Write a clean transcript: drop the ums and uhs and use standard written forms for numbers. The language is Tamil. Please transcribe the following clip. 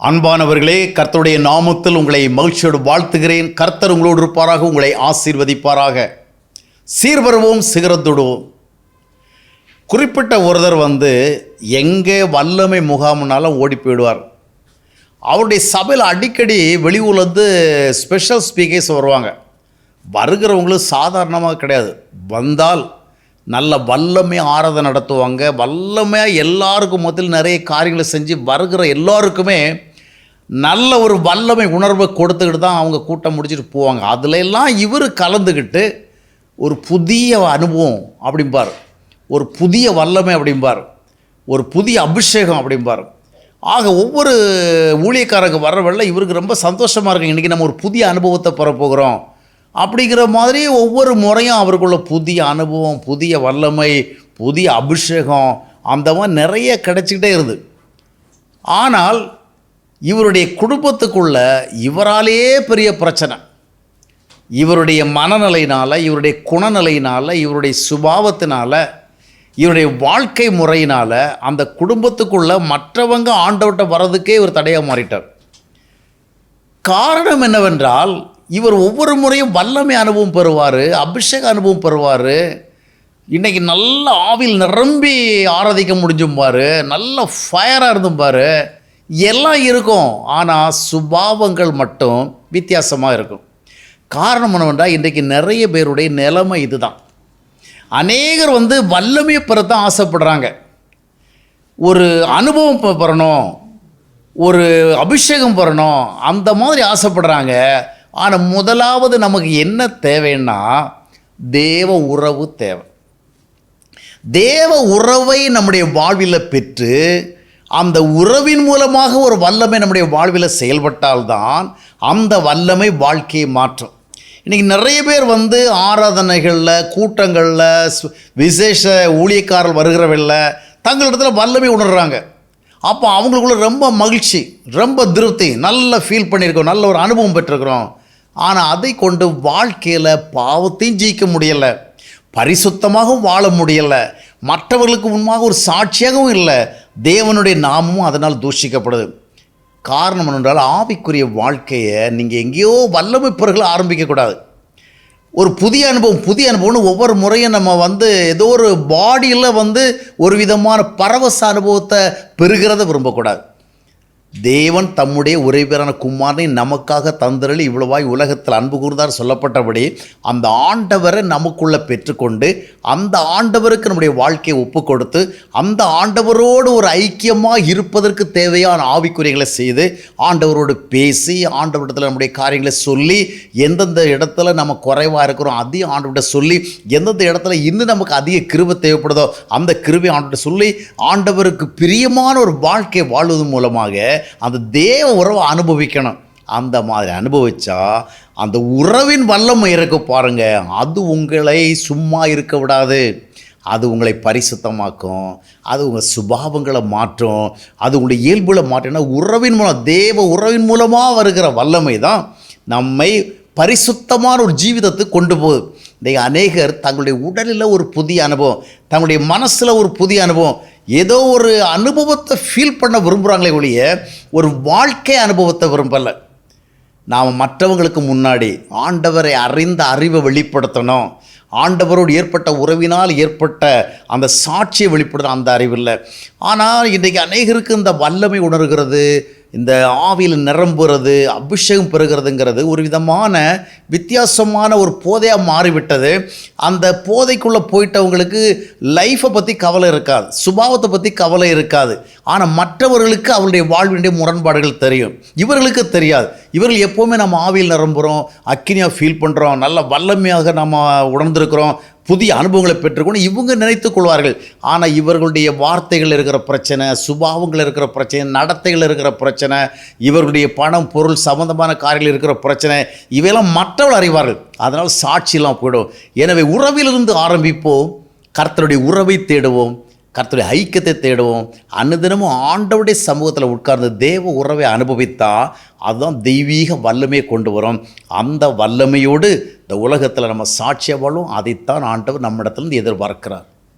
அன்பானவர்களே, கர்த்தருடைய நாமத்தில் உங்களை மகிழ்ச்சியோடு வாழ்த்துகிறேன். கர்த்தர் உங்களோடு இருப்பாராக, உங்களை ஆசீர்வதிப்பாராக. சீர்வருவோம், சிகரத்தொடுவோம். குறிப்பிட்ட ஒருத்தர் எங்கே வல்லமை முகாம்னாலும் ஓடி போயிடுவார். அவருடைய சபையில் அடிக்கடி வெளியூர்லேருந்து ஸ்பெஷல் ஸ்பீக்கர்ஸ் வருவாங்க. வருகிறவங்களும் சாதாரணமாக கிடையாது. வந்தால் நல்ல வல்லமையாக ஆராதனை நடத்துவாங்க. வல்லமையாக எல்லாருக்கும் மொத்தத்தில் நிறைய காரியங்களை செஞ்சு வருகிற எல்லாருக்குமே நல்ல ஒரு வல்லமை உணர்வை கொடுத்துக்கிட்டு தான் அவங்க கூட்டம் முடிச்சுட்டு போவாங்க. அதில் எல்லாம் இவர் கலந்துக்கிட்டு ஒரு புதிய அனுபவம் அப்படிம்பார், ஒரு புதிய வல்லமை அப்படிம்பார், ஒரு புதிய அபிஷேகம் அப்படிம்பார். ஆக ஒவ்வொரு ஊழியக்காரங்க வர்றவெல்லாம் இவருக்கு ரொம்ப சந்தோஷமாக இருக்குங்க. இன்றைக்கி நம்ம ஒரு புதிய அனுபவத்தை பெற போகிறோம் அப்படிங்கிற மாதிரி ஒவ்வொரு முறையும் அவருக்குள்ள புதிய அனுபவம், புதிய வல்லமை, புதிய அபிஷேகம் அந்த மாதிரி நிறைய கிடைச்சிக்கிட்டே இருது. ஆனால் இவருடைய குடும்பத்துக்குள்ள இவராலே பெரிய பிரச்சனை. இவருடைய மனநிலையினால், இவருடைய குணநிலையினால், இவருடைய சுபாவத்தினால், இவருடைய வாழ்க்கை முறையினால் அந்த குடும்பத்துக்குள்ள மற்றவங்க ஆண்டவர்கிட்ட வர்றதுக்கே இவர் தடையாக மாறிட்டார். காரணம் என்னவென்றால், இவர் ஒவ்வொரு முறையும் வல்லமை அனுபவம் பெறுவார், அபிஷேக அனுபவம் பெறுவார். இன்றைக்கி நல்ல ஆவில் நிரம்பி ஆராதிக்க முடிஞ்சும்பார், நல்ல ஃபயராக இருந்தும்பார், எல்லாம் இருக்கும். ஆனால் சுபாவங்கள் மட்டும் வித்தியாசமாக இருக்கும். காரணம் என்னவென்றால், இன்றைக்கு நிறைய பேருடைய நிலைமை இதுதான். அநேகர் வல்லமையை பெறத்தான் ஆசைப்படுறாங்க. ஒரு அனுபவம் பெறணும், ஒரு அபிஷேகம் பெறணும், அந்த மாதிரி ஆசைப்படுறாங்க. ஆனால் முதலாவது நமக்கு என்ன தேவைன்னா, தேவ உறவு தேவை. தேவ உறவை நம்முடைய வாழ்வில் பெற்று அந்த உறவின் மூலமாக ஒரு வல்லமை நம்முடைய வாழ்வில் செயல்பட்டால்தான் அந்த வல்லமை வாழ்க்கையை மாற்றும். இன்றைக்கி நிறைய பேர் ஆராதனைகளில், கூட்டங்களில், விசேஷ ஊழியக்காரர்கள் வருகிறவல்ல தங்களிடத்தில் வல்லமை உணர்கிறாங்க. அப்போ அவங்களுக்குள்ள ரொம்ப மகிழ்ச்சி, ரொம்ப திருப்தி, நல்ல ஃபீல் பண்ணியிருக்கோம், நல்ல ஒரு அனுபவம் பெற்றிருக்கிறோம். ஆனால் அதை கொண்டு வாழ்க்கையில் பாவத்தையும் ஜெயிக்க முடியலை, பரிசுத்தமாகவும் வாழ முடியலை, மற்றவர்களுக்கு முன்பாக ஒரு சாட்சியாகவும் இல்லை, தேவனுடைய நாமமும் அதனால் தூஷிக்கப்படுது. காரணம் என்னென்றால், ஆவிக்குரிய வாழ்க்கையை நீங்கள் எங்கேயோ வல்லமை பிறகு ஆரம்பிக்கக்கூடாது. ஒரு புதிய அனுபவம்னு ஒவ்வொரு முறையும் நம்ம ஏதோ ஒரு பாடியில் ஒரு விதமான பரவச அனுபவத்தை பெறுகிறத விரும்பக்கூடாது. தேவன் தம்முடைய ஒரேபேரான குமாரனை நமக்காக தந்தருளி இவ்வளவாய் உலகத்தில் அன்பு கூர்ந்தார் சொல்லப்பட்டபடி அந்த ஆண்டவரை நமக்குள்ளே பெற்றுக்கொண்டு அந்த ஆண்டவருக்கு நம்முடைய வாழ்க்கையை ஒப்பு கொடுத்து அந்த ஆண்டவரோடு ஒரு ஐக்கியமாக இருப்பதற்கு தேவையான ஆவிக்குரியங்களை செய்து ஆண்டவரோடு பேசி ஆண்டவரிடத்தில் நம்முடைய காரியங்களை சொல்லி எந்தெந்த இடத்துல நம்ம குறைவாக இருக்கிறோம் அதையும் ஆண்டவர்கிட்ட சொல்லி எந்தெந்த இடத்துல இன்னும் நமக்கு அதிக கிருபை தேவைப்படுதோ அந்த கிருபை ஆண்டவர்கிட்ட சொல்லி ஆண்டவருக்கு பிரியமான ஒரு வாழ்க்கையை வாழ்வதன் மூலமாக அந்த தேவ உறவை அனுபவிக்கணும். அந்த மாதிரி அனுபவிச்சா அந்த உறவின் வல்லமை இருக்க பாருங்க, அது உங்களை சும்மா இருக்க விடாது. அது உங்களை பரிசுத்தமாக்கும், அது உங்கள் சுபாவங்களை மாற்றும், அது உங்களுடைய இயல்புகளை மாற்றினா உறவின் மூலம், தேவ உறவின் மூலமாக வருகிற வல்லமை தான் நம்மை பரிசுத்தமான ஒரு ஜீவிதத்துக்கு கொண்டு போகுது. இன்றைக்கு அநேகர் தங்களுடைய உடலில் ஒரு புதிய அனுபவம், தங்களுடைய மனசில் ஒரு புதிய அனுபவம், ஏதோ ஒரு அனுபவத்தை ஃபீல் பண்ண விரும்புகிறாங்களே ஒழிய ஒரு வாழ்க்கை அனுபவத்தை விரும்பலை. நாம் மற்றவங்களுக்கு முன்னாடி ஆண்டவரை அறிந்த அறிவை வெளிப்படுத்தணும், ஆண்டவரோடு ஏற்பட்ட உறவினால் ஏற்பட்ட அந்த சாட்சியை வெளிப்படுத்த அந்த அறிவில்லை. ஆனால் இன்றைக்கு அநேகருக்கு இந்த வல்லமை உணர்கிறது, இந்த ஆவியில் நிரம்புறது, அபிஷேகம் பெறுகிறதுங்கிறது ஒரு விதமான வித்தியாசமான ஒரு போதையாக மாறிவிட்டது. அந்த போதைக்குள்ளே போயிட்டவங்களுக்கு லைஃப்பை பற்றி கவலை இருக்காது, சுபாவத்தை பற்றி கவலை இருக்காது. ஆனால் மற்றவர்களுக்கு அவருடைய வாழ்வினுடைய முரண்பாடுகள் தெரியும், இவர்களுக்கு தெரியாது. இவர்கள் எப்போவுமே நம்ம ஆவியில் நிரம்புகிறோம், அக்கினியாக ஃபீல் பண்ணுறோம், நல்ல வல்லமையாக நம்ம உணர்ந்திருக்கிறோம், புதிய அனுபவங்களை பெற்றுக்கொண்டு இவங்க நினைத்து கொள்வார்கள். ஆனால் இவர்களுடைய வார்த்தைகள் இருக்கிற பிரச்சனை, சுபாவங்கள் இருக்கிற பிரச்சனை, நடத்தைகள் இருக்கிற பிரச்சனை, இவர்களுடைய பணம் பொருள் சம்பந்தமான காரியங்கள் இருக்கிற பிரச்சனை, இவையெல்லாம் மற்றவர்கள் அறிவார்கள். அதனால் சாட்சியெல்லாம் போயிடும். எனவே உறவிலிருந்து ஆரம்பிப்போம், கர்த்தருடைய உறவை தேடுவோம், கர்த்தருடைய ஐக்கியத்தை தேடுவோம். அனுதினமும் ஆண்டவருடைய சமூகத்தில் உட்கார்ந்து தேவ உறவை அனுபவித்தா அதுதான் தெய்வீக வல்லமையை கொண்டு வரும். அந்த வல்லமையோடு இந்த உலகத்தில் நம்ம சாட்சியாக வாழும். அதைத்தான் ஆண்டவர் நம்மிடத்திலிருந்து எதிர்பார்க்கிறார்.